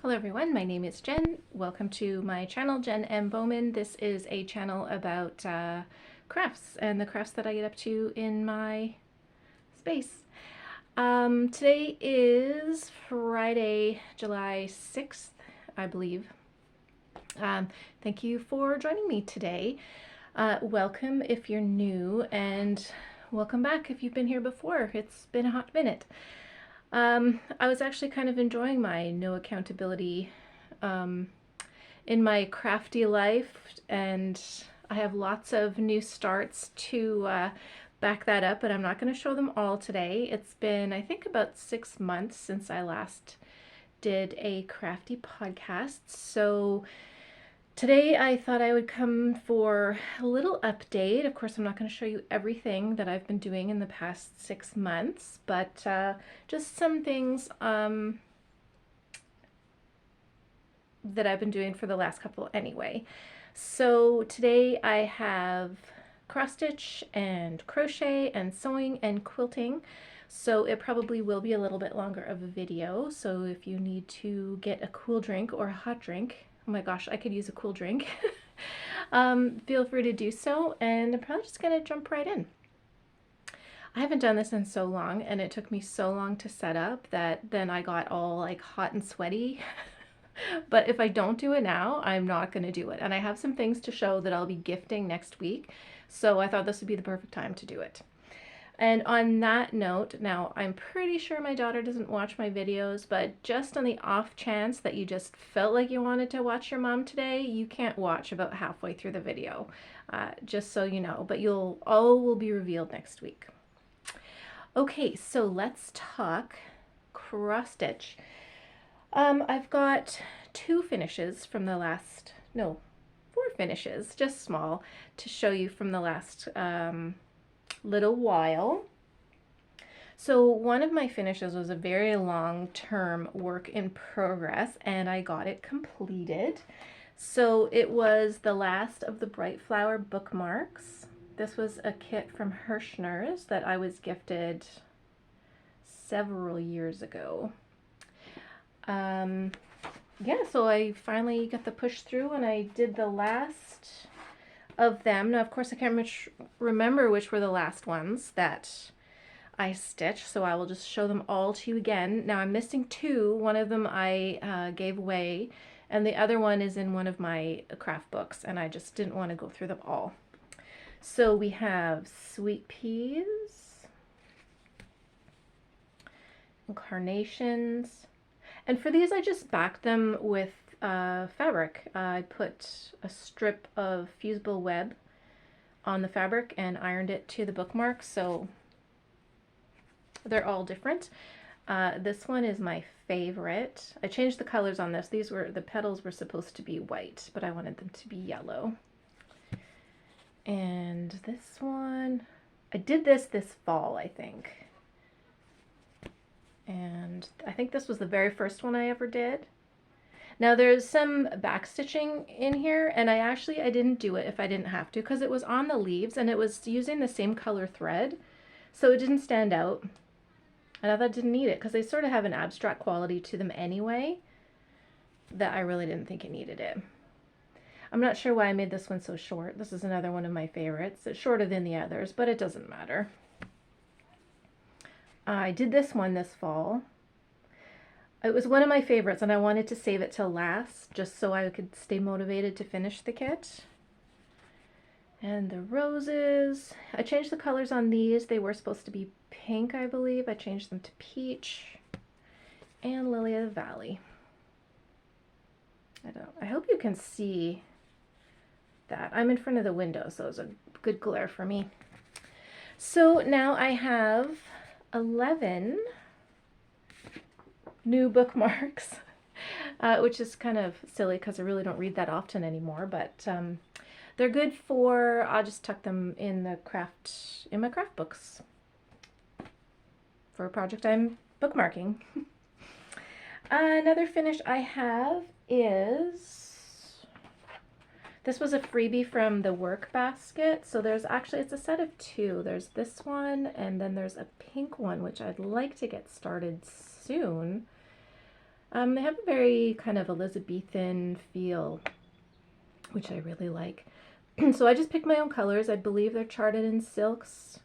Hello everyone, my name is Jen. Welcome to my channel, Jen M. Bowman. This is a channel about crafts and the crafts that I get up to in my space. Today is Friday, July 6th, I believe. Thank you for joining me today. Welcome if you're new, and welcome back if you've been here before. It's been a hot minute. I was actually kind of enjoying my no accountability in my crafty life, and I have lots of new starts to back that up, but I'm not going to show them all today. It's been, I think, about 6 months since I last did a crafty podcast, so today I thought I would come for a little update. Of course, I'm not going to show you everything that I've been doing in the past 6 months, but just some things that I've been doing for the last couple anyway. So today I have cross stitch and crochet and sewing and quilting. So it probably will be a little bit longer of a video. So if you need to get a cool drink or a hot drink, oh my gosh, I could use a cool drink. Feel free to do so, and I'm probably just gonna jump right in. I haven't done this in so long, and it took me so long to set up that then I got all like hot and sweaty. But if I don't do it now, I'm not gonna do it. And I have some things to show that I'll be gifting next week, so I thought this would be the perfect time to do it. And on that note, now I'm pretty sure my daughter doesn't watch my videos, but just on the off chance that you just felt like you wanted to watch your mom today, you can't watch about halfway through the video, just so you know, but all will be revealed next week. Okay, so let's talk cross stitch. I've got 2 finishes from the last, no, 4 finishes, just small, to show you from the last little while. So one of my finishes was a very long-term work in progress, and I got it completed. So it was the last of the Bright Flower bookmarks. This was a kit from Hirschner's that I was gifted several years ago. Yeah, so I finally got the push through and I did the last of them. Now, of course, I can't remember which were the last ones that I stitched, so I will just show them all to you again. Now, I'm missing 2. One of them I gave away, and the other one is in one of my craft books, and I just didn't want to go through them all. So we have sweet peas, and carnations, and for these I just backed them with fabric. I put a strip of fusible web on the fabric and ironed it to the bookmark, so they're all different. This one is my favorite. I changed the colors on this. The petals were supposed to be white, but I wanted them to be yellow. And this one, I did this fall, I think. And I think this was the very first one I ever did. Now there's some back stitching in here, and I didn't do it if I didn't have to, because it was on the leaves and it was using the same color thread, so it didn't stand out. And I thought I didn't need it because they sort of have an abstract quality to them anyway, that I really didn't think it needed it. I'm not sure why I made this one so short. This is another one of my favorites. It's shorter than the others, but it doesn't matter. I did this one this fall. It was one of my favorites, and I wanted to save it till last, just so I could stay motivated to finish the kit. And the roses, I changed the colors on these. They were supposed to be pink, I believe. I changed them to peach. And Lily of the Valley. I hope you can see that. I'm in front of the window, so it's a good glare for me. So now I have 11 new bookmarks, which is kind of silly because I really don't read that often anymore, but they're good for, I'll just tuck them in my craft books for a project I'm bookmarking. Another finish I have is, this was a freebie from the work basket. So there's actually, it's a set of 2. There's this one, and then there's a pink one, which I'd like to get started soon. They have a very kind of Elizabethan feel, which I really like. So I just picked my own colors. I believe they're charted in silks,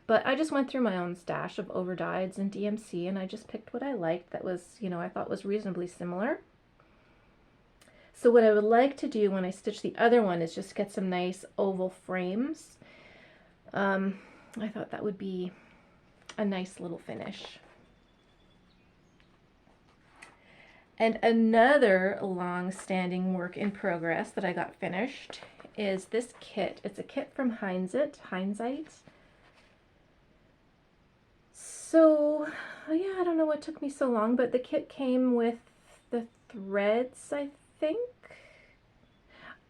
but I just went through my own stash of overdyes and DMC, and I just picked what I liked that was, you know, I thought was reasonably similar. So what I would like to do when I stitch the other one is just get some nice oval frames. I thought that would be a nice little finish. And another long-standing work in progress that I got finished is this kit. It's a kit from Hindsight. So, yeah, I don't know what took me so long, but the kit came with the threads, I think.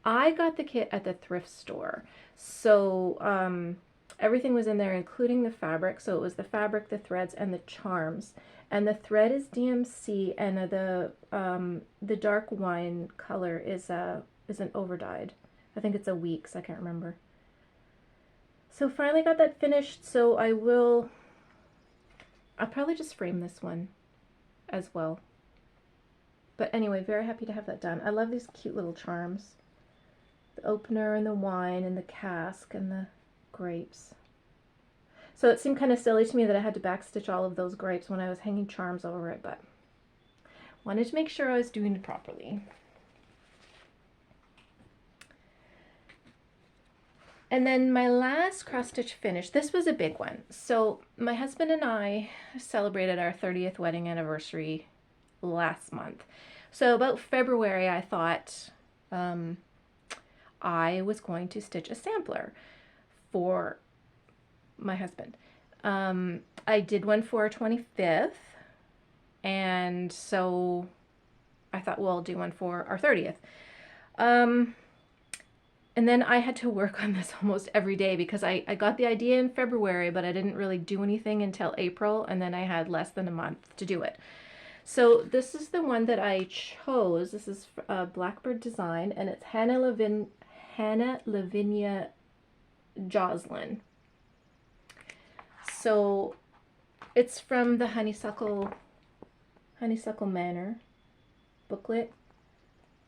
I got the kit at the thrift store. So, everything was in there, including the fabric. So it was the fabric, the threads, and the charms. And the thread is DMC, and the dark wine color is an overdyed. I think it's a Weeks. I can't remember. So finally got that finished. So I'll probably just frame this one as well. But anyway, very happy to have that done. I love these cute little charms. The opener and the wine and the cask and the grapes. So it seemed kind of silly to me that I had to backstitch all of those grapes when I was hanging charms over it, but wanted to make sure I was doing it properly. And then my last cross stitch finish, this was a big one. So my husband and I celebrated our 30th wedding anniversary last month. So about February, I thought I was going to stitch a sampler for my husband. I did one for our 25th, and so I thought, well, I'll do one for our 30th. And then I had to work on this almost every day because I got the idea in February, but I didn't really do anything until April, and then I had less than a month to do it. So this is the one that I chose. This is a Blackbird design, and it's Hannah Lavinia Joslin. So it's from the Honeysuckle Manor booklet.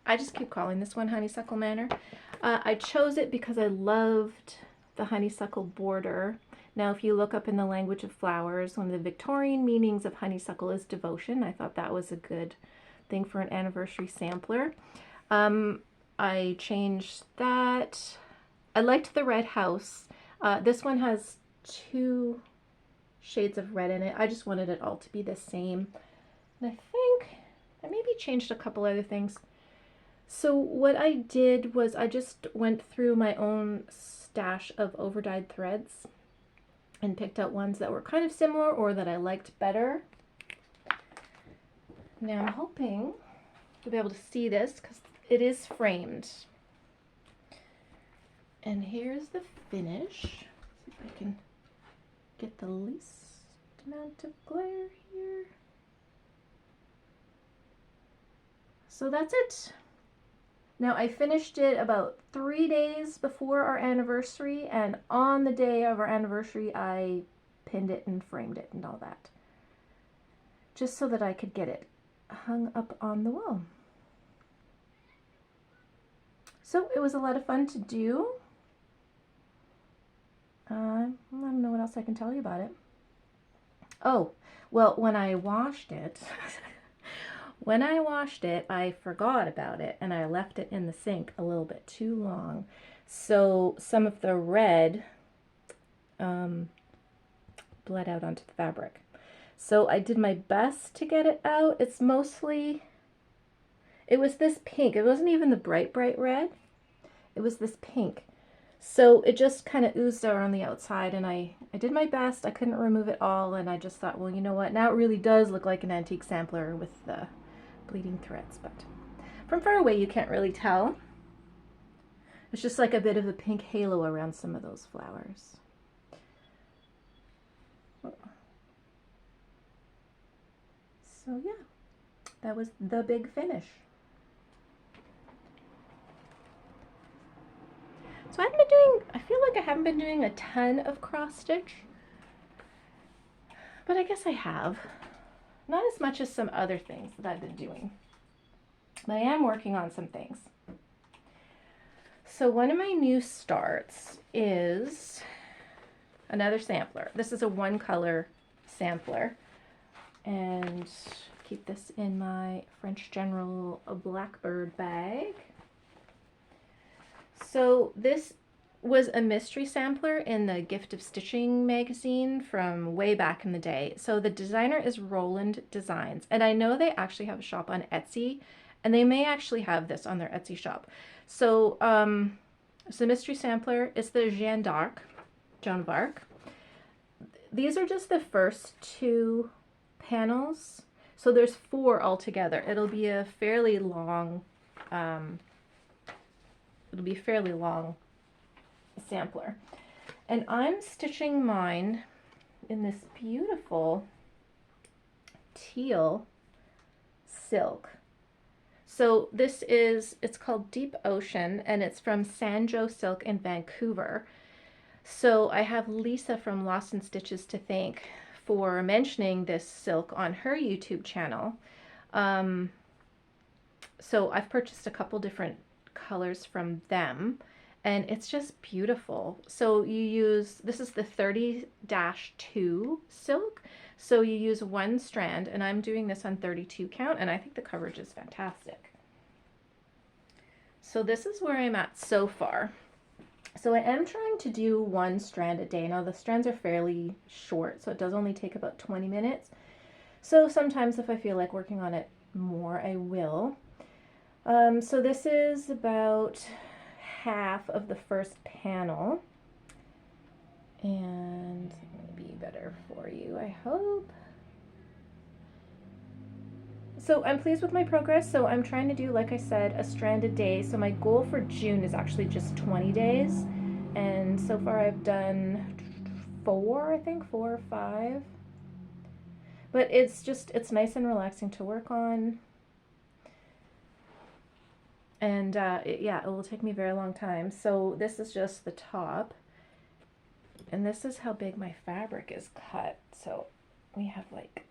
I just keep calling this one Honeysuckle Manor. I chose it because I loved the honeysuckle border. Now, if you look up in the language of flowers, one of the Victorian meanings of honeysuckle is devotion. I thought that was a good thing for an anniversary sampler. I changed that. I liked the red house. This one has 2 shades of red in it. I just wanted it all to be the same. And I think I maybe changed a couple other things. So what I did was I just went through my own stash of overdyed threads and picked out ones that were kind of similar or that I liked better. Now I'm hoping you'll be able to see this because it is framed. And here's the finish. See if I can get the least amount of glare here. So that's it. Now I finished it about 3 days before our anniversary, and on the day of our anniversary I pinned it and framed it and all that, just so that I could get it hung up on the wall. So it was a lot of fun to do. I don't know what else I can tell you about it. Oh, well, when I washed it, I forgot about it and I left it in the sink a little bit too long. So some of the red bled out onto the fabric. So I did my best to get it out. It's mostly, it was this pink. It wasn't even the bright red. It was this pink. So it just kind of oozed out on the outside, and I did my best. I couldn't remove it all, and I just thought, well, you know what? Now it really does look like an antique sampler with the bleeding threads, but from far away you can't really tell. It's just like a bit of a pink halo around some of those flowers. So yeah, that was the big finish. So I feel like I haven't been doing a ton of cross stitch, but I guess I have. Not as much as some other things that I've been doing, but I am working on some things. So one of my new starts is another sampler. This is a one color sampler, and keep this in my French General Blackbird bag. So this was a mystery sampler in the Gift of Stitching magazine from way back in the day. So the designer is Roland Designs, and I know they actually have a shop on Etsy, and they may actually have this on their Etsy shop. So it's the mystery sampler. It's the Jeanne d'Arc, Joan of Arc. These are just the first two panels. So there's 4 altogether. It'll be a fairly long, sampler. And I'm stitching mine in this beautiful teal silk. So this is, it's called Deep Ocean, and it's from Sanjo Silk in Vancouver. So I have Lisa from Lost in Stitches to thank for mentioning this silk on her YouTube channel. So I've purchased a couple different colors from them, and it's just beautiful. So you use, this is the 30-2 silk. So you use 1 strand, and I'm doing this on 32 count, and I think the coverage is fantastic. So this is where I'm at so far. So I am trying to do 1 strand a day. Now the strands are fairly short, so it does only take about 20 minutes. So sometimes if I feel like working on it more, I will. So this is about half of the first panel. And it's going to be better for you, I hope. So I'm pleased with my progress. So I'm trying to do, like I said, a strand a day. So my goal for June is actually just 20 days. And so far I've done 4, I think, 4 or 5. But it's nice and relaxing to work on. And yeah, it will take me a very long time. So this is just the top. And this is how big my fabric is cut. So we have like,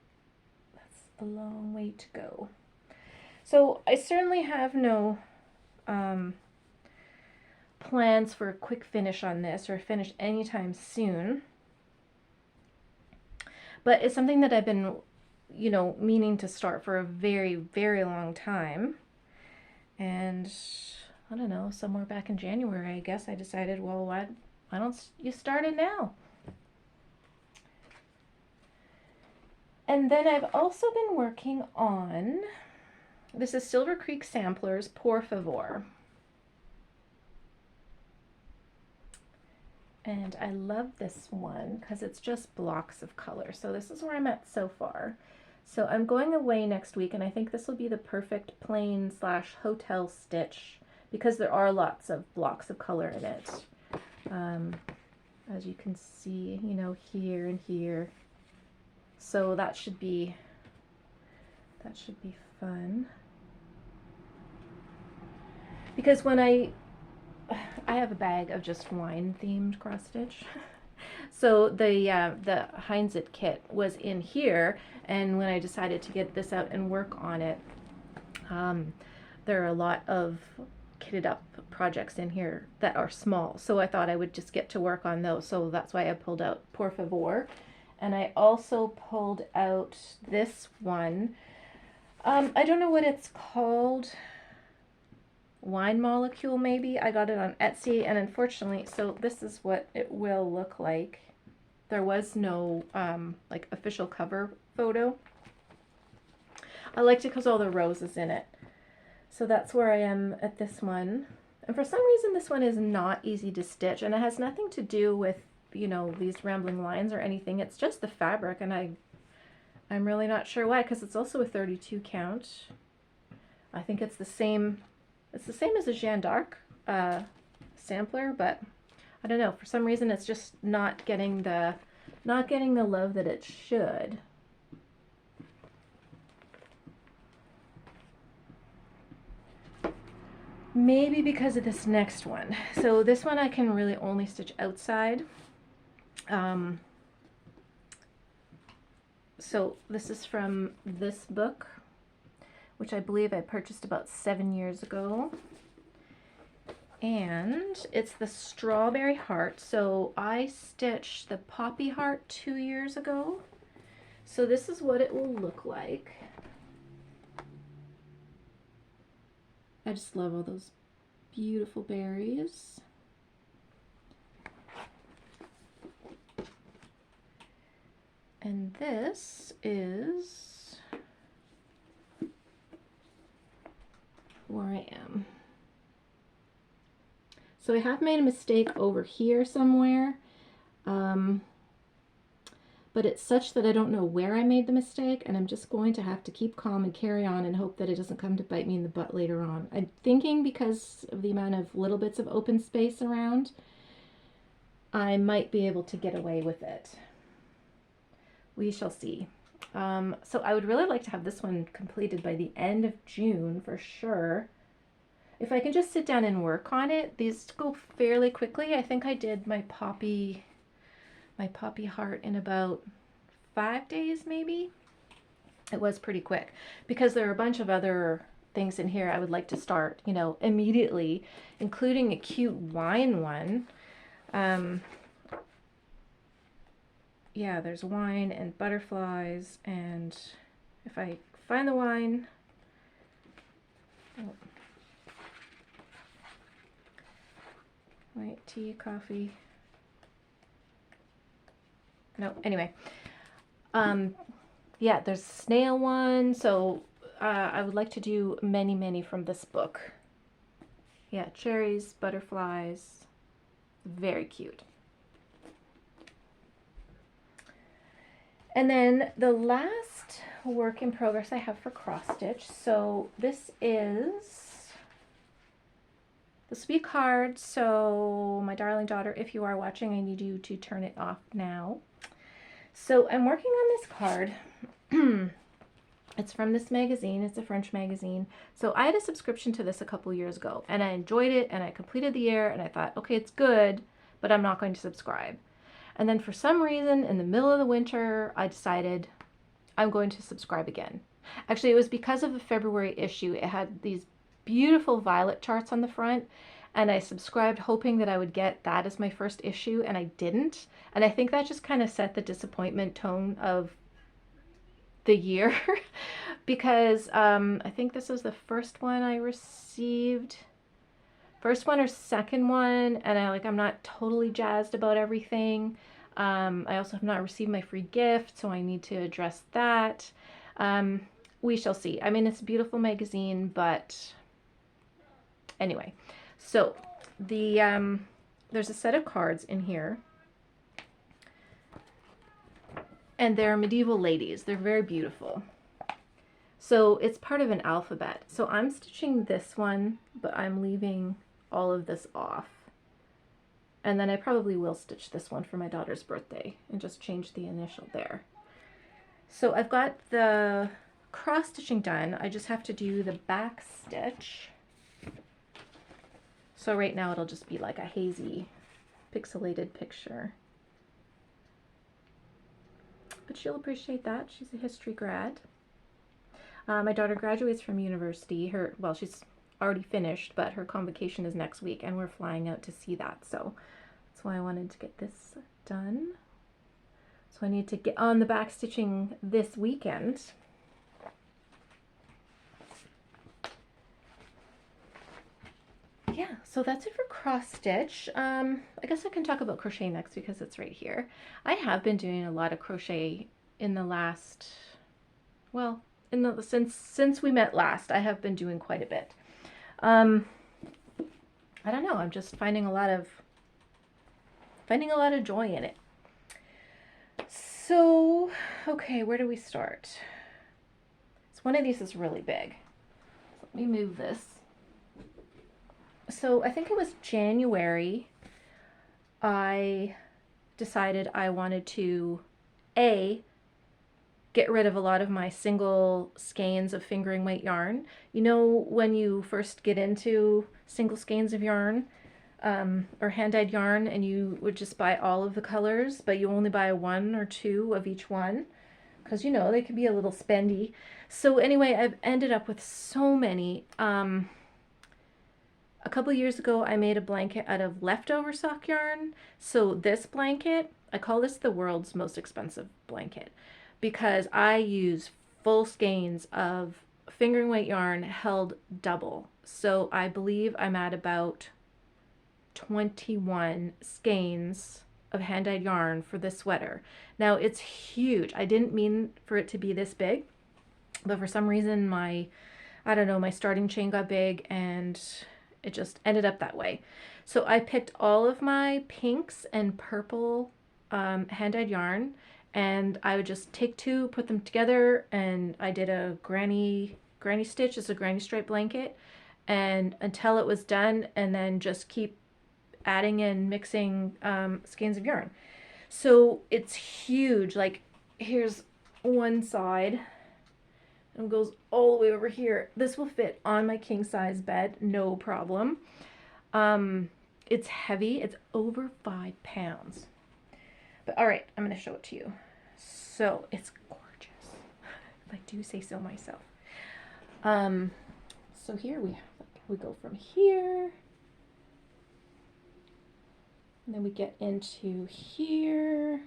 that's a long way to go. So I certainly have no plans for a quick finish on this, or finish anytime soon. But it's something that I've been, you know, meaning to start for a very, very long time. And I don't know, somewhere back in January, I guess I decided, well, why don't you start it now? And then I've also been working on, this is Silver Creek Samplers, Por Favor. And I love this one because it's just blocks of color. So this is where I'm at so far. So I'm going away next week, and I think this will be the perfect plain / hotel stitch because there are lots of blocks of color in it. As you can see, you know, here and here. So that should be fun. Because when I have a bag of just wine themed cross stitch. So the Heinz It kit was in here, and when I decided to get this out and work on it, there are a lot of kitted up projects in here that are small, so I thought I would just get to work on those. So that's why I pulled out Por Favor, and I also pulled out this one. I don't know what it's called. Wine Molecule, maybe. I got it on Etsy, and unfortunately, so this is what it will look like. There was no like official cover photo. I liked it because all the roses in it. So that's where I am at this one. And for some reason this one is not easy to stitch, and it has nothing to do with, you know, these rambling lines or anything. It's just the fabric, and I'm really not sure why, because it's also a 32 count. I think it's the same as a Jeanne d'Arc sampler, but I don't know, for some reason it's just not getting the love that it should. Maybe because of this next one. So this one I can really only stitch outside. So this is from this book, which I believe I purchased about 7 years ago. And it's the strawberry heart. So I stitched the poppy heart 2 years ago. So this is what it will look like. I just love all those beautiful berries. And this is where I am. So I have made a mistake over here somewhere, but it's such that I don't know where I made the mistake, and I'm just going to have to keep calm and carry on and hope that it doesn't come to bite me in the butt later on. I'm thinking because of the amount of little bits of open space around, I might be able to get away with it. We shall see. So I would really like to have this one completed by the end of June for sure. If I can just sit down and work on it, these go fairly quickly. I think I did my poppy heart in about 5 days maybe. It was pretty quick because there are a bunch of other things in here I would like to start, you know, immediately, including a cute wine one. Yeah, there's wine and butterflies, and if I find the wine, oh. Wait, tea, coffee. No, anyway. Yeah, there's a snail one, so I would like to do many from this book. Yeah, cherries, butterflies, very cute. And then the last work in progress I have for cross stitch, so this will be card. So my darling daughter, if you are watching, I need you to turn it off now. So I'm working on this card. It's from this magazine. It's a French magazine. So I had a subscription to this a couple years ago, and I enjoyed it, and I completed the year, and I thought, okay, it's good, but I'm not going to subscribe. And then for some reason, in the middle of the winter, I decided I'm going to subscribe again. Actually, it was because of the February issue. It had these beautiful violet charts on the front, and I subscribed hoping that I would get that as my first issue, and I didn't. And I think that just kind of set the disappointment tone of the year because I think this is the first one I received. First one or second one, and I'm not totally jazzed about everything. I also have not received my free gift, so I need to address that. We shall see. I mean, it's a beautiful magazine, but anyway. So there's a set of cards in here, and they're medieval ladies. They're very beautiful. So it's part of an alphabet. So I'm stitching this one, but I'm leaving all of this off. And then I probably will stitch this one for my daughter's birthday and just change the initial there. So I've got the cross stitching done. I just have to do the back stitch. So right now it'll just be like a hazy pixelated picture. But she'll appreciate that. She's a history grad. My daughter graduates from university. Well, she's already finished, but her convocation is next week, and we're flying out to see that. So that's why I wanted to get this done. So I need to get on the back stitching this weekend. Yeah, so that's it for cross stitch. I guess I can talk about crochet next because it's right here. I have been doing a lot of crochet in the last, well, since we met last, I have been doing quite a bit. I don't know, I'm just finding a lot of joy in it. So, okay, where do we start? So one of these is really big. Let me move this. So I think it was January, I decided I wanted to, get rid of a lot of my single skeins of fingering weight yarn. You know, when you first get into single skeins of yarn, or hand-dyed yarn, and you would just buy all of the colors, but you only buy 1 or 2 of each one, because you know they can be a little spendy. So anyway, I've ended up with so many. A couple years ago, I made a blanket out of leftover sock yarn. So this blanket, I call this the world's most expensive blanket because I use full skeins of fingering weight yarn held double. So I believe I'm at about 21 skeins of hand-dyed yarn for this sweater. Now it's huge. I didn't mean for it to be this big, but for some reason I don't know, my starting chain got big and it just ended up that way. So I picked all of my pinks and purple hand-dyed yarn, and I would just take two, put them together, and I did a granny stitch. It's a granny stripe blanket, and until it was done, and then just keep adding and mixing skeins of yarn. So it's huge. Like here's one side and goes all the way over here. This will fit on my king size bed, no problem. It's heavy. It's over 5 pounds. But all right, I'm going to show it to you. So it's gorgeous. If I do say so myself. So here we go from here. And then we get into here.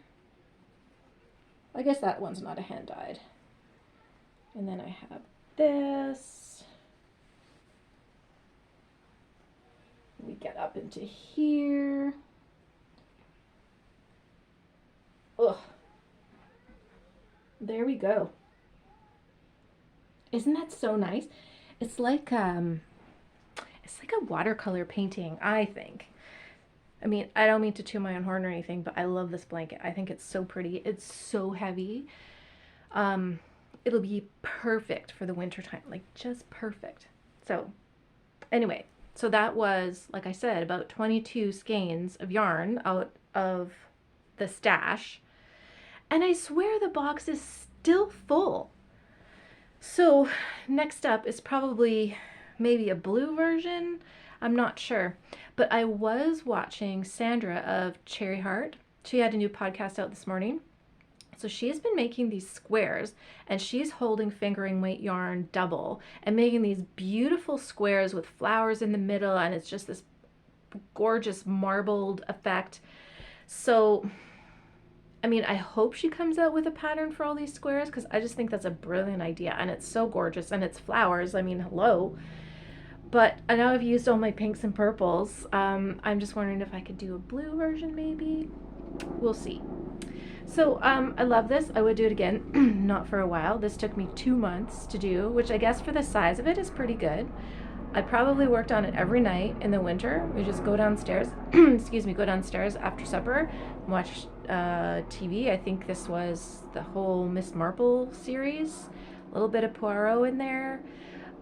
I guess that one's not a hand dyed. And then I have this. We get up into here. Ugh. There we go. Isn't that so nice? It's like a watercolor painting, I think. I mean, I don't mean to toot my own horn or anything, but I love this blanket. I think it's so pretty. It's so heavy. It'll be perfect for the winter time, like just perfect. So anyway, so that was, like I said, about 22 skeins of yarn out of the stash. And I swear the box is still full. So next up is probably maybe a blue version. I'm not sure. But I was watching Sandra of Cherry Heart. She had a new podcast out this morning. So she's been making these squares, and she's holding fingering weight yarn double and making these beautiful squares with flowers in the middle, and it's just this gorgeous marbled effect. So, I mean, I hope she comes out with a pattern for all these squares because I just think that's a brilliant idea, and it's so gorgeous, and it's flowers. I mean, hello. But I know I've used all my pinks and purples. I'm just wondering if I could do a blue version maybe. We'll see. So I love this. I would do it again, not for a while. This took me 2 months to do, which I guess for the size of it is pretty good. I probably worked on it every night in the winter. We just go downstairs, excuse me, go downstairs after supper, watch TV. I think this was the whole Miss Marple series, a little bit of Poirot in there.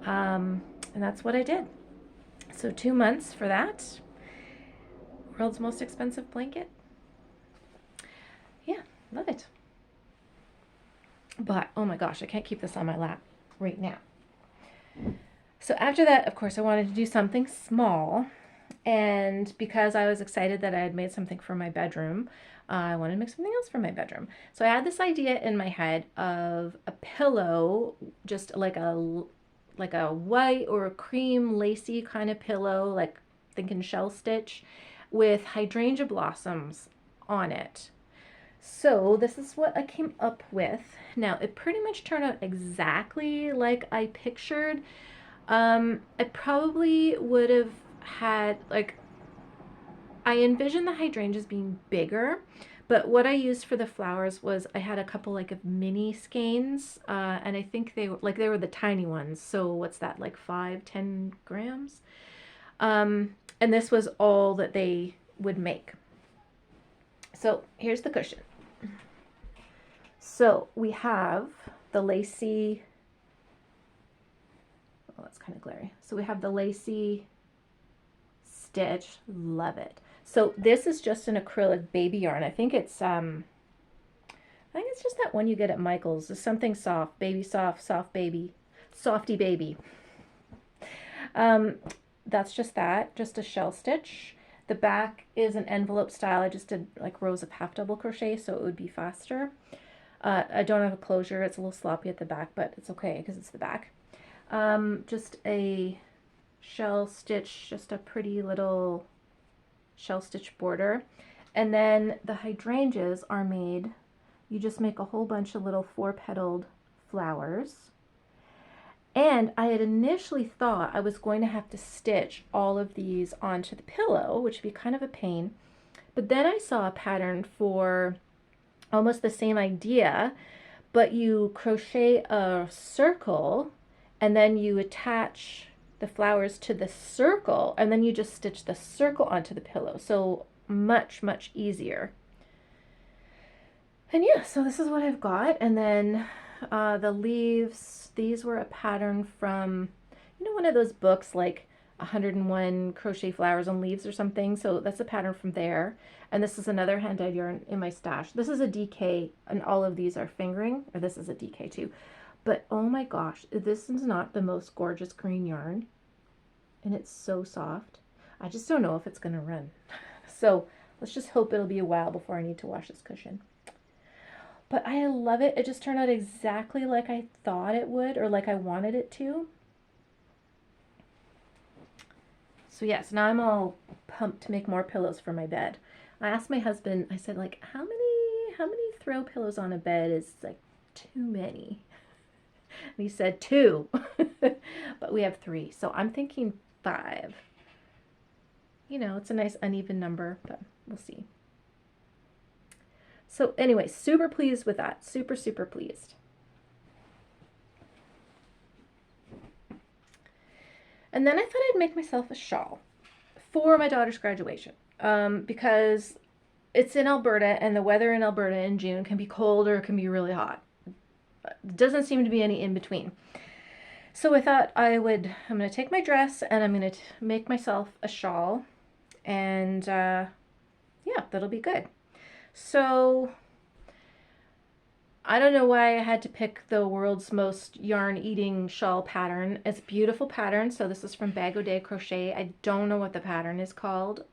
And that's what I did. So 2 months for that. World's most expensive blanket. Yeah, love it. But, oh my gosh, I can't keep this on my lap right now. So after that, of course, I wanted to do something small. And because I was excited that I had made something for my bedroom, I wanted to make something else for my bedroom. So I had this idea in my head of a pillow, just like a white or a cream lacy kind of pillow, like thinking shell stitch, with hydrangea blossoms on it. So this is what I came up with. Now it pretty much turned out exactly like I pictured. I probably would have had, like, I envisioned the hydrangeas being bigger, but what I used for the flowers was I had a couple like of mini skeins, and I think they were the tiny ones. So what's that, like 5-10 grams? And this was all that they would make. So here's the cushion. So we have the lacy, oh, that's kind of glary. So we have the lacy stitch, love it. So this is just an acrylic baby yarn. I think it's just that one you get at Michael's. It's something soft, baby soft, soft baby, softy baby. That's just that, just a shell stitch. The back is an envelope style. I just did like rows of half double crochet so it would be faster. I don't have a closure. It's a little sloppy at the back, but it's okay because it's the back. Just a shell stitch, just a pretty little shell stitch border. And then the hydrangeas are made, you just make a whole bunch of little 4-petaled flowers. And I had initially thought I was going to have to stitch all of these onto the pillow, which would be kind of a pain. But then I saw a pattern for almost the same idea, but you crochet a circle and then you attach the flowers to the circle and then you just stitch the circle onto the pillow. So much, much easier. And yeah, so this is what I've got. And then the leaves, these were a pattern from, you know, one of those books like 101 Crochet Flowers and Leaves or something. So that's a pattern from there. And this is another hand-dyed yarn in my stash. This is a DK, and all of these are fingering, or this is a DK too. But oh my gosh, this is not the most gorgeous green yarn. And it's so soft. I just don't know if it's going to run. So let's just hope it'll be a while before I need to wash this cushion. But I love it. It just turned out exactly like I thought it would, or like I wanted it to. So yes, now I'm all pumped to make more pillows for my bed. I asked my husband, I said, like, how many throw pillows on a bed is like too many? And he said 2. But we have 3. So I'm thinking 5. You know, it's a nice uneven number, but we'll see. So anyway, super pleased with that. Super, super pleased. And then I thought I'd make myself a shawl for my daughter's graduation, because it's in Alberta and the weather in Alberta in June can be cold or it can be really hot. It doesn't seem to be any in between. So I thought I'm going to take my dress and I'm going to make myself a shawl, and yeah, that'll be good. So I don't know why I had to pick the world's most yarn eating shawl pattern. It's a beautiful pattern. So this is from Bag O' Day Crochet. I don't know what the pattern is called.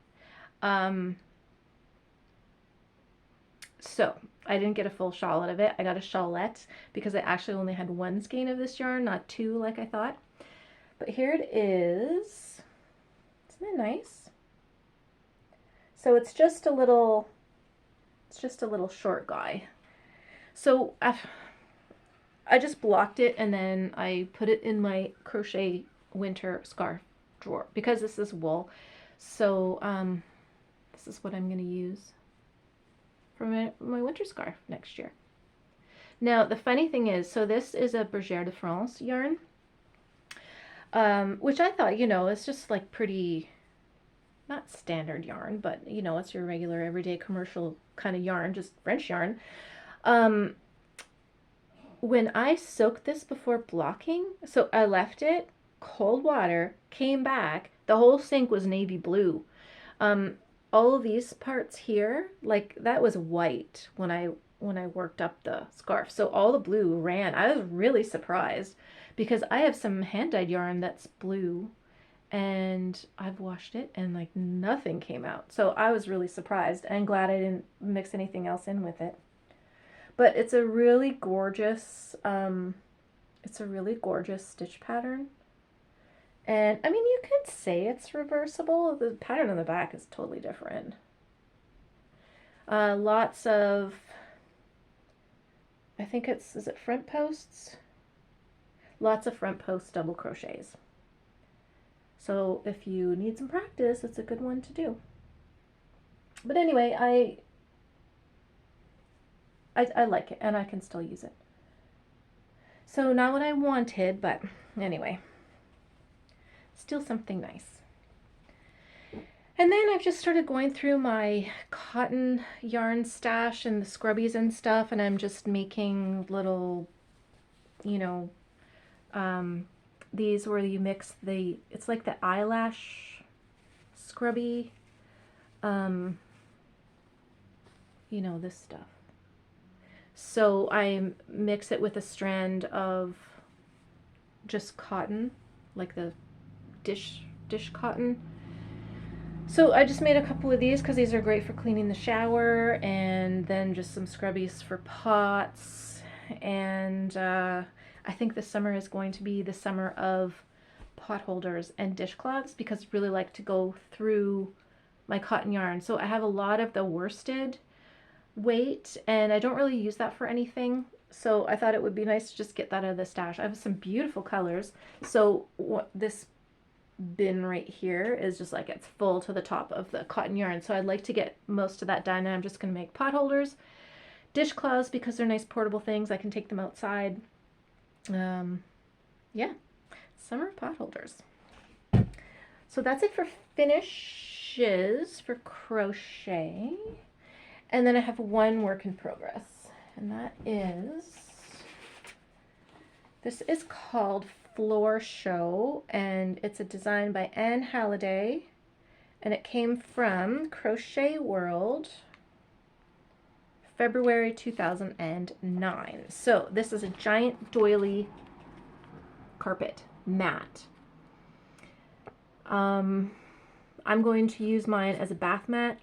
So I didn't get a full shawl out of it. I got a shawlette because I actually only had 1 skein of this yarn, not 2 like I thought. But here it is. Isn't it nice? So it's just a little short guy. So I just blocked it and then I put it in my crochet winter scarf drawer because this is wool. So this is what I'm going to use for my winter scarf next year. Now the funny thing is, so this is a Bergère de France yarn, which I thought, you know, it's just like pretty, not standard yarn, but you know, it's your regular everyday commercial kind of yarn, just French yarn. When I soaked this before blocking, so I left it cold water, came back, the whole sink was navy blue. All of these parts here, like that was white when I worked up the scarf. So all the blue ran. I was really surprised because I have some hand-dyed yarn that's blue and I've washed it and like nothing came out. So I was really surprised and glad I didn't mix anything else in with it. But it's a really gorgeous stitch pattern. And I mean, you could say it's reversible. The pattern on the back is totally different. Lots of, I think is it front posts? Lots of front post double crochets. So if you need some practice, it's a good one to do. But anyway, I like it and I can still use it. So not what I wanted, but anyway, still something nice. And then I've just started going through my cotton yarn stash and the scrubbies and stuff, and I'm just making little, you know, these where you mix it's like the eyelash scrubby, you know, this stuff. So I mix it with a strand of just cotton, like the dish cotton. So I just made a couple of these because these are great for cleaning the shower, and then just some scrubbies for pots. And I think this summer is going to be the summer of pot holders and dishcloths because I really like to go through my cotton yarn. So I have a lot of the worsted weight, and I don't really use that for anything. So I thought it would be nice to just get that out of the stash. I have some beautiful colors. So this bin right here is just like it's full to the top of the cotton yarn. So I'd like to get most of that done, and I'm just going to make pot holders, dishcloths because they're nice portable things. I can take them outside. Yeah, summer pot holders. So that's it for finishes for crochet. And then I have one work in progress, and that is, this is called Floor Show, and it's a design by Anne Halliday, and it came from Crochet World, February 2009. So this is a giant doily carpet mat. I'm going to use mine as a bath mat,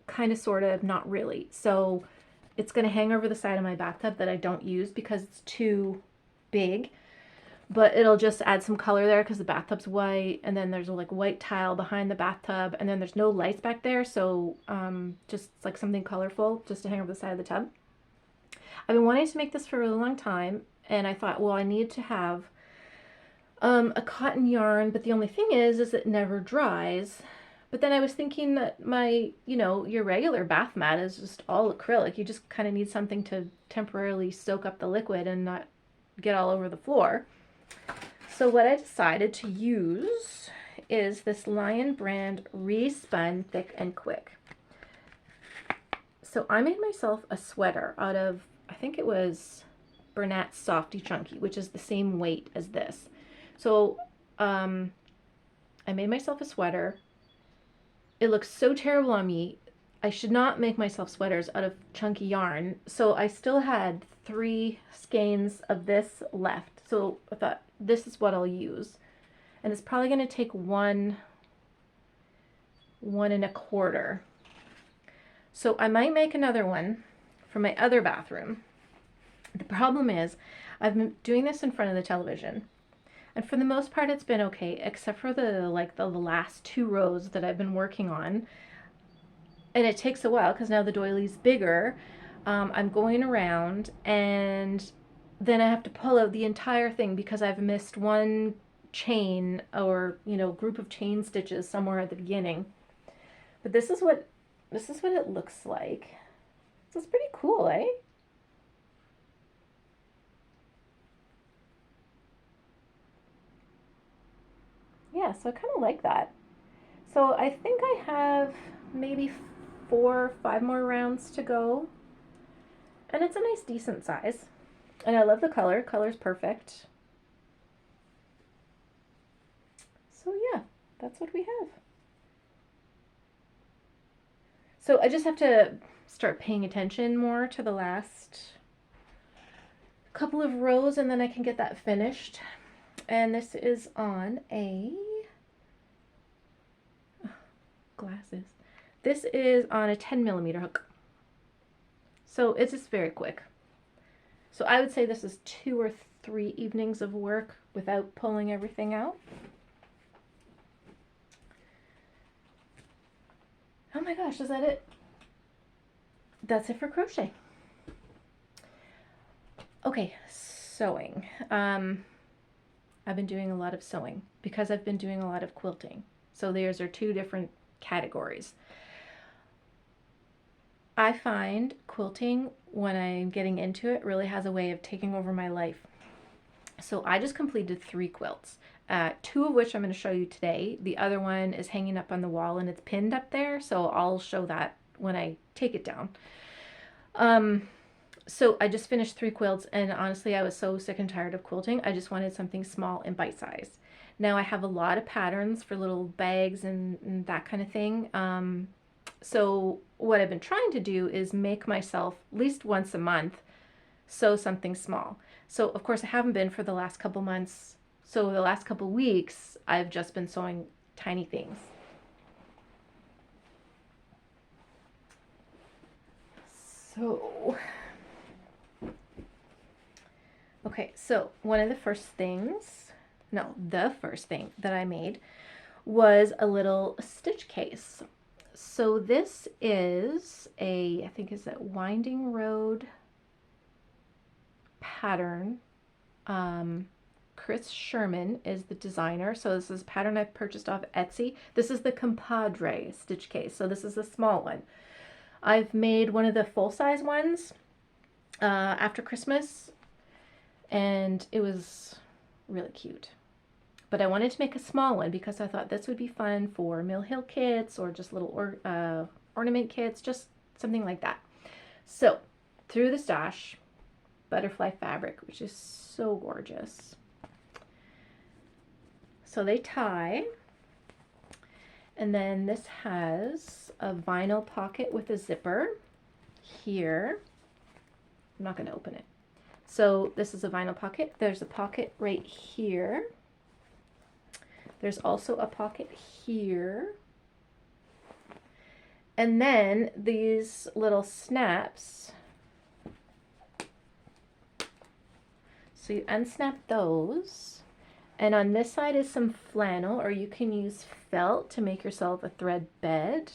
kind of, sort of, not really. So it's going to hang over the side of my bathtub that I don't use because it's too big, but it'll just add some color there because the bathtub's white, and then there's a like white tile behind the bathtub, and then there's no lights back there, so just like something colorful just to hang over the side of the tub. I've been wanting to make this for a really long time, and I thought, well, I need to have a cotton yarn, but the only thing is it never dries. But then I was thinking that my, your regular bath mat is just all acrylic. You just kind of need something to temporarily soak up the liquid and not get all over the floor. So what I decided to use is this Lion brand Respun Thick and Quick. So I made myself a sweater out of, I think it was Bernat's Softy Chunky, which is the same weight as this. So I made myself a sweater. It looks so terrible on me. I should not make myself sweaters out of chunky yarn. So I still had 3 skeins of this left. So I thought, this is what I'll use. And it's probably going to take 1 1.25. So I might make another one for my other bathroom. The problem is I've been doing this in front of the television, and for the most part it's been okay, except for the last 2 rows that I've been working on. And it takes a while because now the doily's bigger. I'm going around, and then I have to pull out the entire thing because I've missed one chain or group of chain stitches somewhere at the beginning. But this is what it looks like. This is pretty cool, eh? Yeah, so I kind of like that. So I think I have maybe 4 or 5 more rounds to go. And it's a nice, decent size. And I love the color. Color's perfect. So yeah, that's what we have. So I just have to start paying attention more to the last couple of rows, and then I can get that finished. And this is on a glasses. This is on a 10mm hook. So it's just very quick. So I would say this is 2 or 3 evenings of work without pulling everything out. Oh my gosh, is that it? That's it for crochet. Okay, sewing. I've been doing a lot of sewing because I've been doing a lot of quilting. So those are 2 different categories. I find quilting, when I'm getting into it, really has a way of taking over my life. So I just completed 3 quilts, 2 of which I'm going to show you today. The other one is hanging up on the wall and it's pinned up there, so I'll show that when I take it down. So I just finished 3 quilts, and honestly I was so sick and tired of quilting. I just wanted something small and bite-sized. Now I have a lot of patterns for little bags and that kind of thing. So what I've been trying to do is make myself, at least once a month, sew something small. So of course I haven't been for the last couple months. So the last couple weeks I've just been sewing tiny things. So, okay, so one of the first things, no, the first thing that I made was a little stitch case. So this is I think is that Winding Road pattern. Chris Sherman is the designer. So this is a pattern I purchased off Etsy. This is the Compadre stitch case. So this is a small one. I've made one of the full-size ones after Christmas, and it was really cute. But I wanted to make a small one because I thought this would be fun for Mill Hill kits or just little ornament kits, just something like that. So through the stash, butterfly fabric, which is so gorgeous. So they tie, and then this has a vinyl pocket with a zipper here. I'm not going to open it. So this is a vinyl pocket. There's a pocket right here. There's also a pocket here. And then these little snaps. So you unsnap those. And on this side is some flannel, or you can use felt to make yourself a thread bed.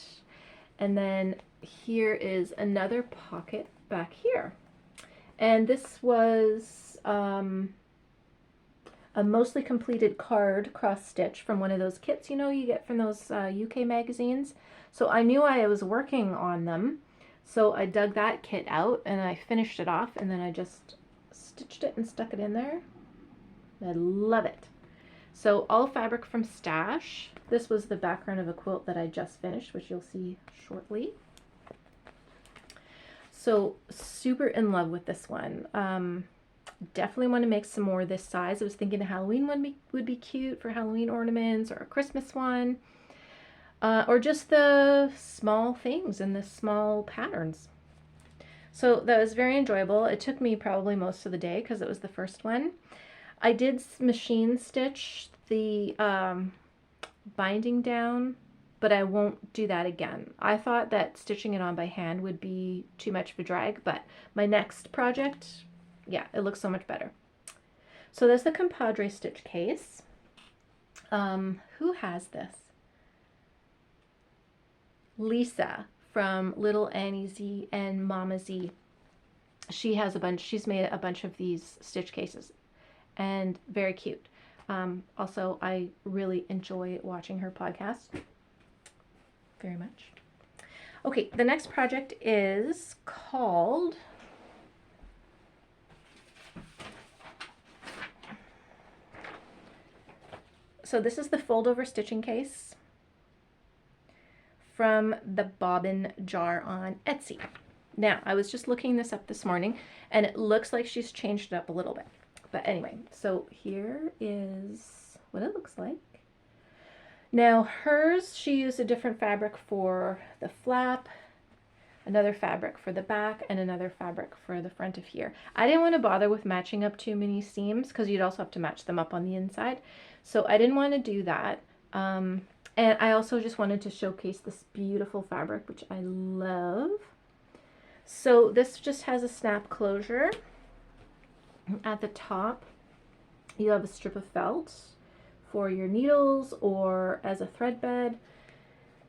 And then here is another pocket back here. And this was a mostly completed card cross stitch from one of those kits, you know, you get from those UK magazines. So I knew I was working on them. So I dug that kit out and I finished it off, and then I just stitched it and stuck it in there. I love it. So all fabric from stash. This was the background of a quilt that I just finished, which you'll see shortly. So super in love with this one. Definitely want to make some more this size. I was thinking a Halloween one would be cute for Halloween ornaments, or a Christmas one, or just the small things and the small patterns. So that was very enjoyable. It took me probably most of the day because it was the first one. I did machine stitch the binding down, but I won't do that again. I thought that stitching it on by hand would be too much of a drag, but my next project, yeah, it looks so much better. So there's the Compadre stitch case. Who has this? Lisa from Little Annie Z and Mama Z. She has a bunch, she's made a bunch of these stitch cases, and very cute. Also, I really enjoy watching her podcast very much. Okay, the next project is called so this is the Foldover stitching case from the bobbin jar on Etsy. Now, I was just looking this up this morning, and it looks like she's changed it up a little bit. But anyway, so here is what it looks like. Now hers, she used a different fabric for the flap, another fabric for the back, and another fabric for the front of here. I didn't want to bother with matching up too many seams because you'd also have to match them up on the inside. So I didn't want to do that. And I also just wanted to showcase this beautiful fabric, which I love. So this just has a snap closure. At the top, you have a strip of felt for your needles or as a thread bed.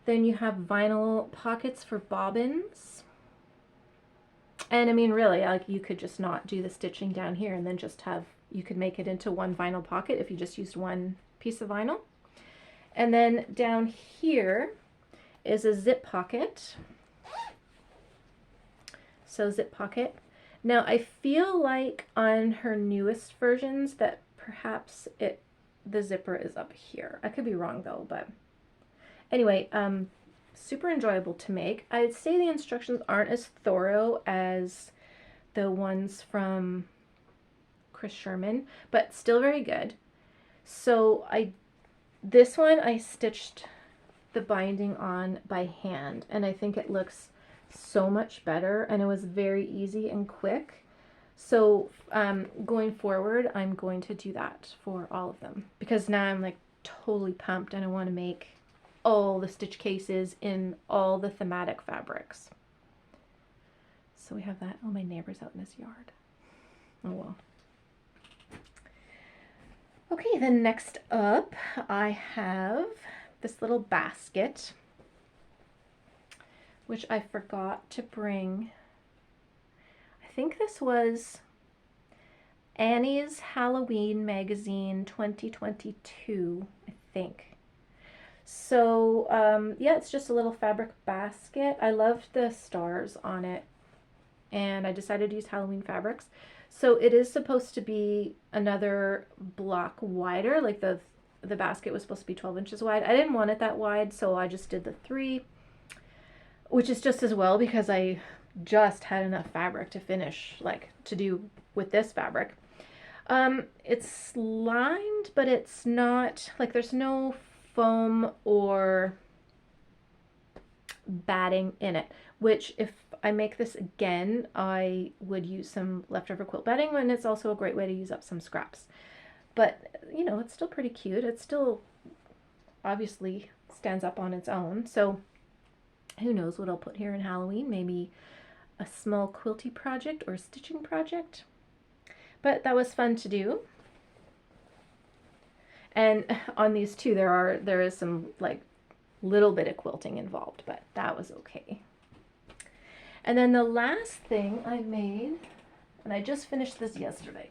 Then you have vinyl pockets for bobbins. And I mean, really, like, you could just not do the stitching down here and then just have, you could make it into one vinyl pocket if you just used one piece of vinyl. And then down here is a zip pocket. So zip pocket. Now I feel like on her newest versions that perhaps the zipper is up here. I could be wrong though, but anyway, super enjoyable to make. I'd say the instructions aren't as thorough as the ones from Chris Sherman, but still very good. So this one I stitched the binding on by hand, and I think it looks so much better, and it was very easy and quick. So going forward, I'm going to do that for all of them, because now I'm like totally pumped and I want to make all the stitch cases in all the thematic fabrics. So we have that. Oh, my neighbor's out in his yard. Oh well. Okay, then next up I have this little basket, which I forgot to bring. I think this was Annie's Halloween magazine 2022, I think. So yeah, it's just a little fabric basket. I loved the stars on it, and I decided to use Halloween fabrics. So it is supposed to be another block wider, like the basket was supposed to be 12 inches wide. I didn't want it that wide, so I just did the 3, which is just as well because I just had enough fabric to finish, like to do with this fabric. It's lined, but it's not, like there's no foam or batting in it, which if I make this again, I would use some leftover quilt batting, and it's also a great way to use up some scraps. But, you know, it's still pretty cute. It still obviously stands up on its own. So who knows what I'll put here in Halloween. Maybe a small quilty project or stitching project. But that was fun to do. And on these two, there is some like little bit of quilting involved, but that was okay. And then the last thing I made, and I just finished this yesterday.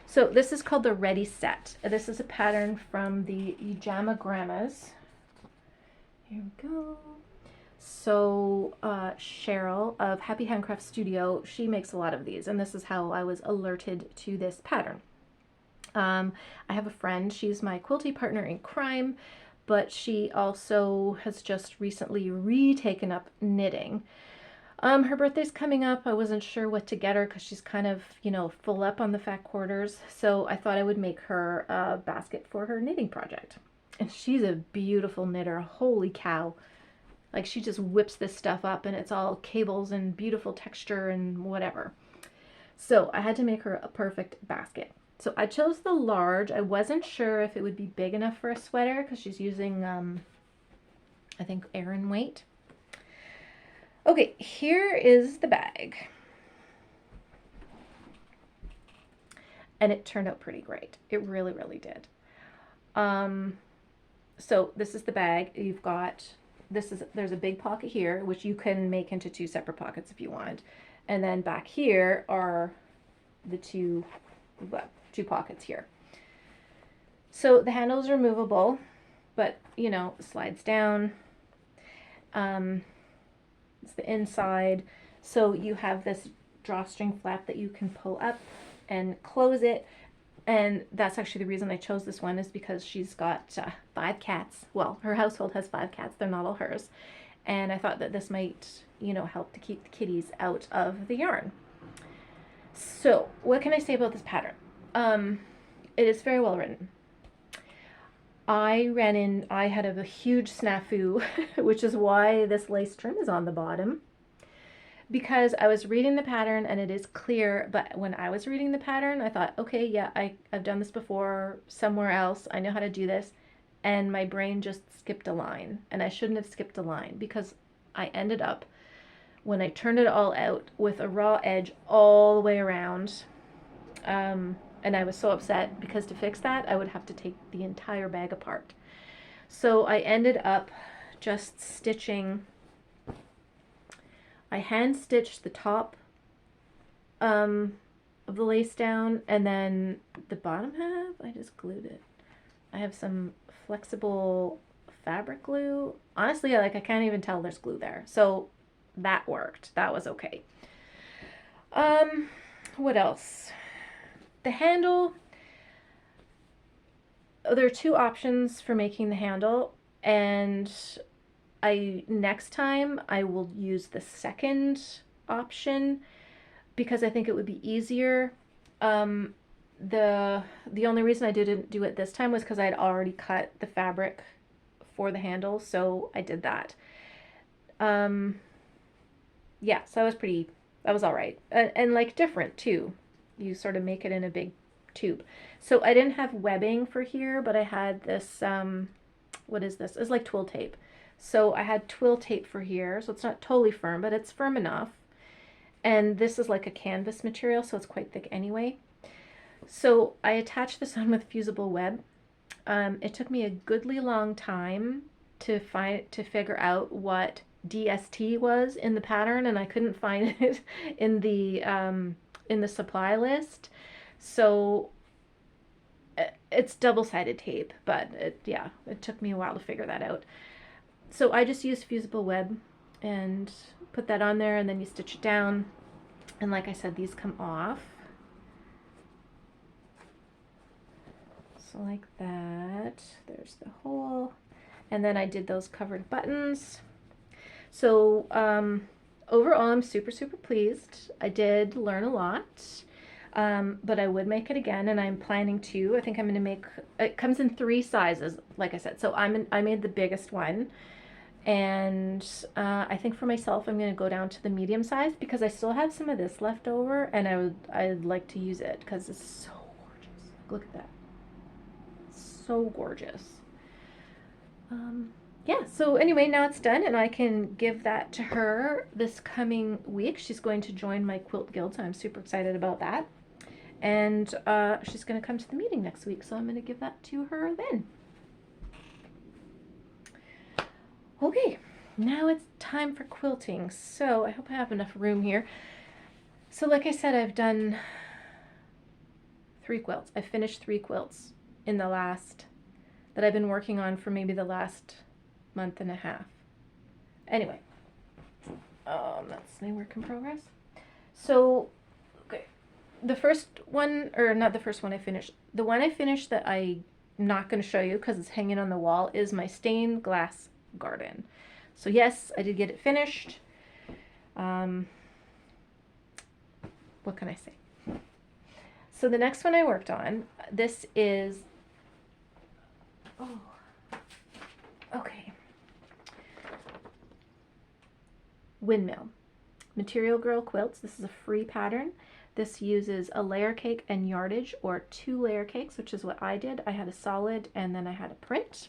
So this is called the Ready Set. This is a pattern from the Pyjama Grandmas. Here we go. So Cheryl of Happy Handcraft Studio, she makes a lot of these, and this is how I was alerted to this pattern. I have a friend, she's my quilty partner in crime, but she also has just recently retaken up knitting. Her birthday's coming up. I wasn't sure what to get her because she's kind of, you know, full up on the fat quarters. So I thought I would make her a basket for her knitting project. And she's a beautiful knitter. Holy cow. Like she just whips this stuff up and it's all cables and beautiful texture and whatever. So I had to make her a perfect basket. So I chose the large. I wasn't sure if it would be big enough for a sweater because she's using, I think, Aran weight. Okay, here is the bag. And it turned out pretty great. It really, really did. So this is the bag. You've got, there's a big pocket here, which you can make into 2 separate pockets if you want. And then back here are the two pockets here. So the handles are movable, but you know, slides down. It's the inside. So you have this drawstring flap that you can pull up and close it. And that's actually the reason I chose this one, is because she's got 5 cats. Well, her household has 5 cats. They're not all hers. And I thought that this might, you know, help to keep the kitties out of the yarn. So what can I say about this pattern? It is very well written. I had a huge snafu, which is why this lace trim is on the bottom. Because I was reading the pattern and it is clear, but when I was reading the pattern, I thought, okay, yeah, I've done this before somewhere else. I know how to do this. And my brain just skipped a line. And I shouldn't have skipped a line because I ended up, when I turned it all out, with a raw edge all the way around. And I was so upset because to fix that, I would have to take the entire bag apart. So I ended up just stitching. I hand stitched the top of the lace down, and then the bottom half, I just glued it. I have some flexible fabric glue. Honestly, I can't even tell there's glue there. So that worked. That was okay. What else? The handle, there are 2 options for making the handle, and next time I will use the second option because I think it would be easier. The only reason I didn't do it this time was because I had already cut the fabric for the handle, so I did that. Yeah, so that was all right. And like different too. You sort of make it in a big tube. So I didn't have webbing for here, but I had this, what is this? It's like twill tape. So I had twill tape for here, so it's not totally firm, but it's firm enough. And this is like a canvas material, so it's quite thick anyway. So I attached this on with fusible web. It took me a goodly long time to figure out what DST was in the pattern, and I couldn't find it in the supply list. So it's double-sided tape, but yeah, it took me a while to figure that out. So I just used fusible web and put that on there, and then you stitch it down. And like I said, these come off. So like that. There's the hole. And then I did those covered buttons. So overall, I'm super, super pleased. I did learn a lot. But I would make it again, and I'm planning to. I think I'm going to make, it comes in 3 sizes, like I said. So I made the biggest one. And I think for myself, I'm going to go down to the medium size because I still have some of this left over, and I'd like to use it because it's so gorgeous. Look at that. So gorgeous. Yeah, so anyway, now it's done, and I can give that to her this coming week. She's going to join my quilt guild, so I'm super excited about that. And she's going to come to the meeting next week, so I'm going to give that to her then. Okay, now it's time for quilting. So I hope I have enough room here. So like I said, I've done 3 quilts. I finished 3 quilts in the last, that I've been working on for maybe the last month and a half. Anyway, that's my work in progress. So, okay, the first one, or not the first one I finished, the one I finished that I'm not going to show you because it's hanging on the wall is my stained glass garden. So yes, I did get it finished. What can I say? So the next one I worked on, this is, oh, okay, Windmill. Material Girl Quilts. This is a free pattern. This uses a layer cake and yardage, or 2 layer cakes, which is what I did. I had a solid and then I had a print.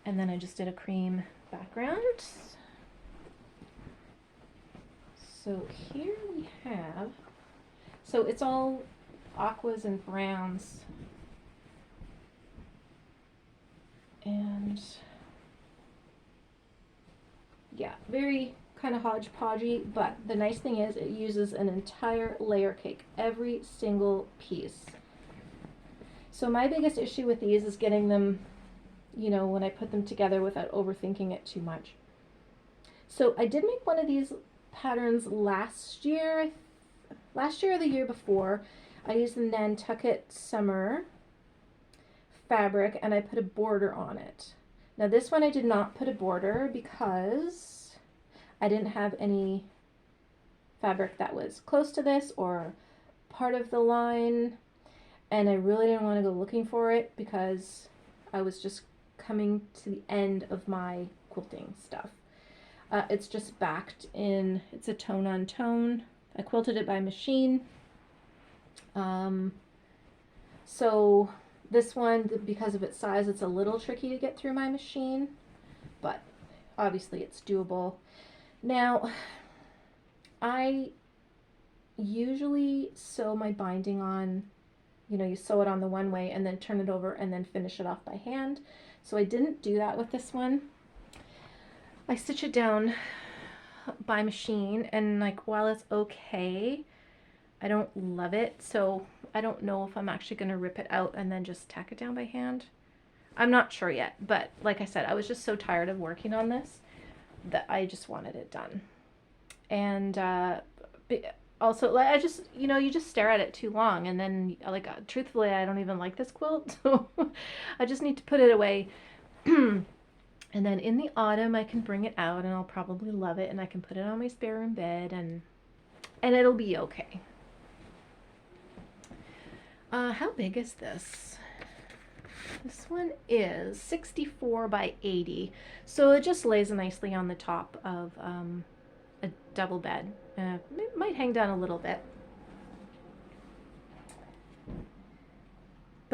And then I just did a cream background. So here we have, so it's all aquas and browns. And yeah, very kind of hodgepodgey, but the nice thing is it uses an entire layer cake, every single piece. So my biggest issue with these is getting them, you know, when I put them together without overthinking it too much. So I did make one of these patterns last year or the year before. I used the Nantucket Summer fabric and I put a border on it. Now this one I did not put a border because I didn't have any fabric that was close to this or part of the line, and I really didn't want to go looking for it because I was just coming to the end of my quilting stuff. It's just backed in, it's a tone on tone. I quilted it by machine. So this one, because of its size, it's a little tricky to get through my machine, but obviously it's doable. Now, I usually sew my binding on, you know, you sew it on the one way and then turn it over and then finish it off by hand. So I didn't do that with this one. I stitch it down by machine, and like, while it's okay, I don't love it. So I don't know if I'm actually going to rip it out and then just tack it down by hand. I'm not sure yet, but like I said, I was just so tired of working on this that I just wanted it done. And also, like, I just, you know, you just stare at it too long, and then, like, truthfully, I don't even like this quilt, so I just need to put it away. And then in the autumn, I can bring it out, and I'll probably love it, and I can put it on my spare room bed, and it'll be okay. How big is this? This one is 64 by 80, so it just lays nicely on the top of a double bed. It might hang down a little bit.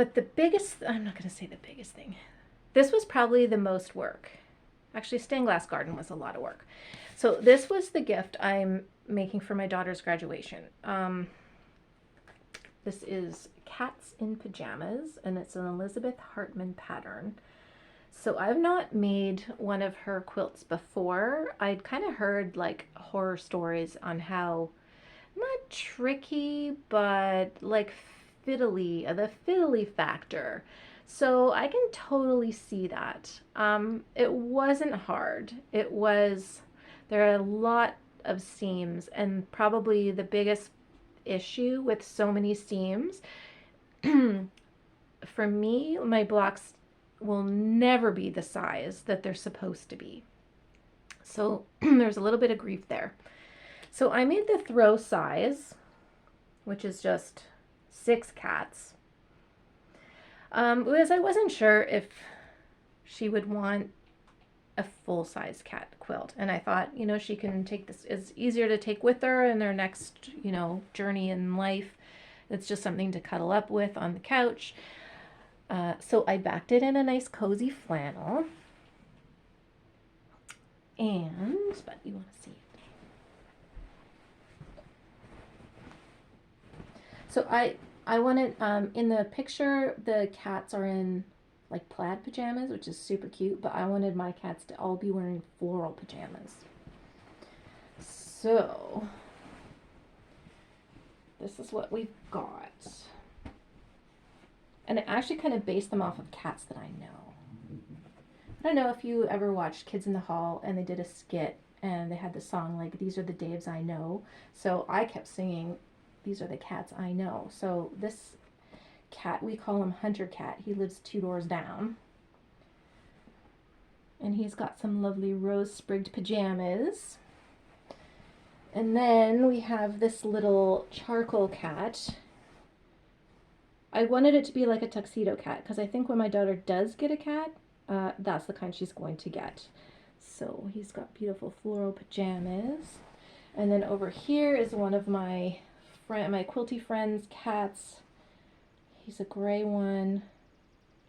But the biggest, I'm not going to say the biggest thing. This was probably the most work. Actually, stained glass garden was a lot of work. So this was the gift I'm making for my daughter's graduation. This is Cats in Pajamas, and it's an Elizabeth Hartman pattern. So I've not made one of her quilts before. I'd kind of heard like horror stories on how, not tricky, but like fiddly, the fiddly factor. So I can totally see that. It wasn't hard. There are a lot of seams, and probably the biggest issue with so many seams, for me, my blocks will never be the size that they're supposed to be. So there's a little bit of grief there. So I made the throw size, which is just 6 cats. Because I wasn't sure if she would want a full-size cat quilt. And I thought, you know, she can take this, it's easier to take with her in their next, you know, journey in life. It's just something to cuddle up with on the couch. So I backed it in a nice cozy flannel. And, but you want to see it. So I wanted, in the picture, the cats are in like plaid pajamas, which is super cute, but I wanted my cats to all be wearing floral pajamas. So this is what we've got. And I actually kind of based them off of cats that I know. I don't know if you ever watched Kids in the Hall and they did a skit and they had the song like, "These are the Daves I know." So I kept singing, "These are the cats I know." So this cat, we call him Hunter Cat. He lives 2 doors down. And he's got some lovely rose-sprigged pajamas. And then we have this little charcoal cat. I wanted it to be like a tuxedo cat because I think when my daughter does get a cat, that's the kind she's going to get. So he's got beautiful floral pajamas. And then over here is one of my quilty friend's cats. He's a gray one.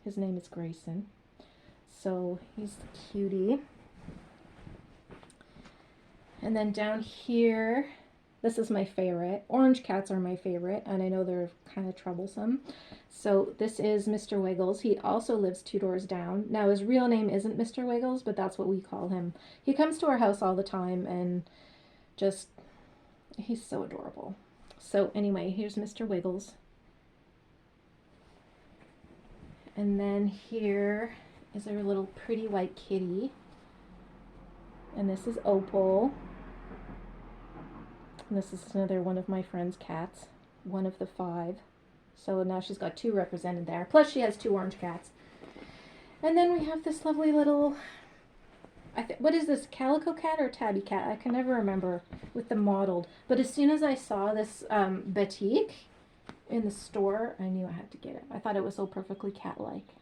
His name is Grayson. So he's the cutie. And then down here, this is my favorite. Orange cats are my favorite, and I know they're kind of troublesome. So this is Mr. Wiggles. He also lives 2 doors down. Now his real name isn't Mr. Wiggles, but that's what we call him. He comes to our house all the time and just, he's so adorable. So anyway, here's Mr. Wiggles. And then here is our little pretty white kitty. And this is Opal. And this is another one of my friend's cats, one of the 5. So now she's got 2 represented there. Plus she has 2 orange cats. And then we have this lovely little, what is this, calico cat or tabby cat? I can never remember with the mottled. But as soon as I saw this batik in the store, I knew I had to get it. I thought it was so perfectly cat-like.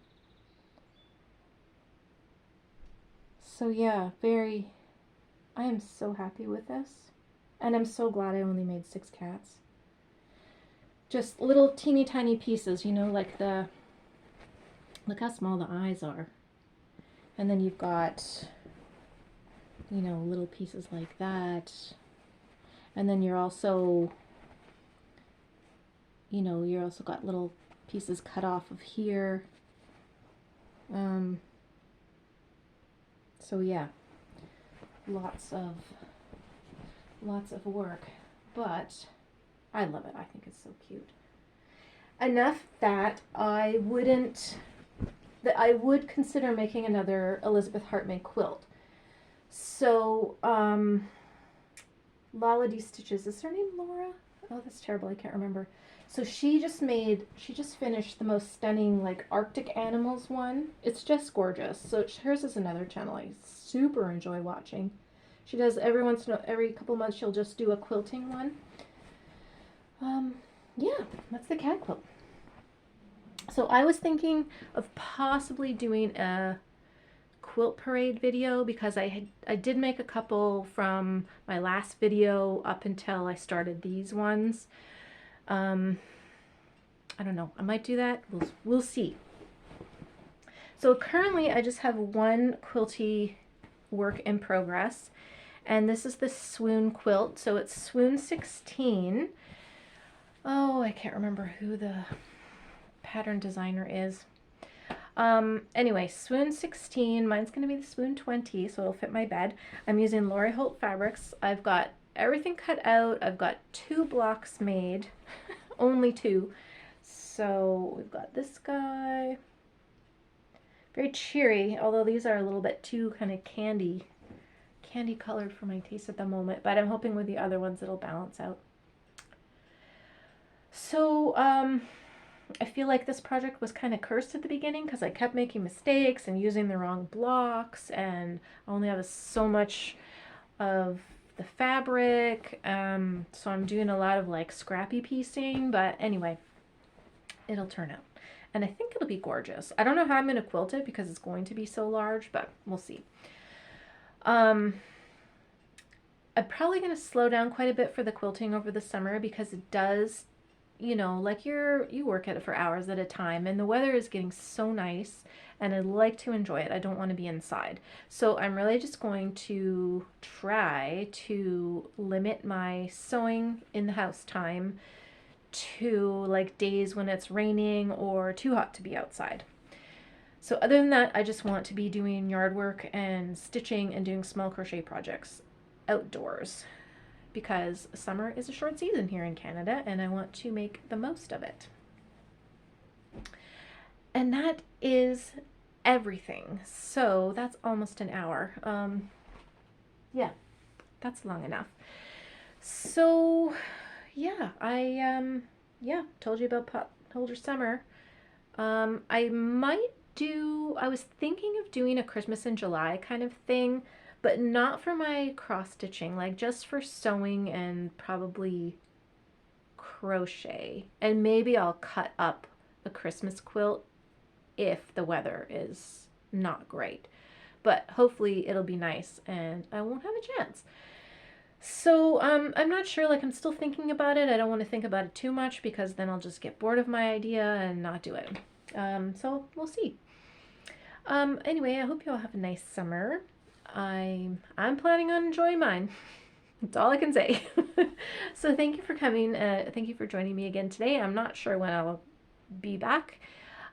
So yeah, I am so happy with this. And I'm so glad I only made 6 cats. Just little teeny tiny pieces, you know, like look how small the eyes are. And then you've got, you know, little pieces like that. And then you're also, you know, you're also got little pieces cut off of here. So yeah, lots of work, but I love it. I think it's so cute. Enough that I would consider making another Elizabeth Hartman quilt. So, Lala D Stitches, is her name Laura? Oh, that's terrible. I can't remember. So she just finished the most stunning, like, Arctic animals one. It's just gorgeous. So hers is another channel I super enjoy watching. She does every couple months she'll just do a quilting one. Yeah, that's the cat quilt. So I was thinking of possibly doing a quilt parade video because I did make a couple from my last video up until I started these ones. I don't know. I might do that. We'll see. So currently I just have one quilty work in progress, and this is the Swoon quilt. So it's Swoon 16. Oh, I can't remember who the pattern designer is. Anyway, Swoon 16. Mine's going to be the Swoon 20, so it'll fit my bed. I'm using Lori Holt fabrics. I've got everything cut out. I've got 2 blocks made, only 2. So we've got this guy. Very cheery, although these are a little bit too kind of candy colored for my taste at the moment, but I'm hoping with the other ones it'll balance out. So I feel like this project was kind of cursed at the beginning because I kept making mistakes and using the wrong blocks, and I only have so much of the fabric, so I'm doing a lot of like scrappy piecing, but anyway, it'll turn out. And I think it'll be gorgeous. I don't know how I'm going to quilt it because it's going to be so large, but we'll see. I'm probably going to slow down quite a bit for the quilting over the summer because it does, you know, like you work at it for hours at a time, and the weather is getting so nice and I'd like to enjoy it. I don't want to be inside. So I'm really just going to try to limit my sewing in the house time to like days when it's raining or too hot to be outside. So other than that, I just want to be doing yard work and stitching and doing small crochet projects outdoors because summer is a short season here in Canada and I want to make the most of it. And that is everything. So that's almost an hour. Yeah, that's long enough. So yeah, I told you about Pot Holder Summer. I was thinking of doing a Christmas in July kind of thing, but not for my cross stitching, like just for sewing and probably crochet. And maybe I'll cut up a Christmas quilt if the weather is not great. But hopefully it'll be nice and I won't have a chance. So I'm not sure, like I'm still thinking about it. I don't want to think about it too much because then I'll just get bored of my idea and not do it. So we'll see. Anyway, I hope you all have a nice summer. I'm planning on enjoying mine. That's all I can say. So thank you for coming. Thank you for joining me again today. I'm not sure when I'll be back.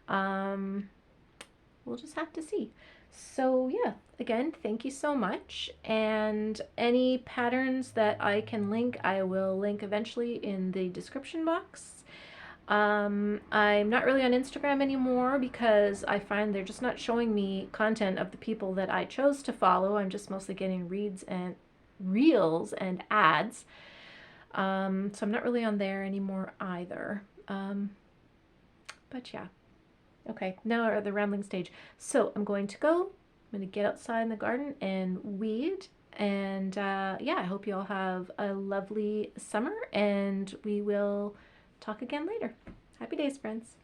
We'll just have to see. So yeah, again, thank you so much. And any patterns that I can link, I will link eventually in the description box. I'm not really on Instagram anymore because I find they're just not showing me content of the people that I chose to follow. I'm just mostly getting reels and ads. So I'm not really on there anymore either. But yeah. Okay, now we're at the rambling stage. So I'm going to go. I'm going to get outside in the garden and weed. And yeah, I hope you all have a lovely summer and we will talk again later. Happy days, friends.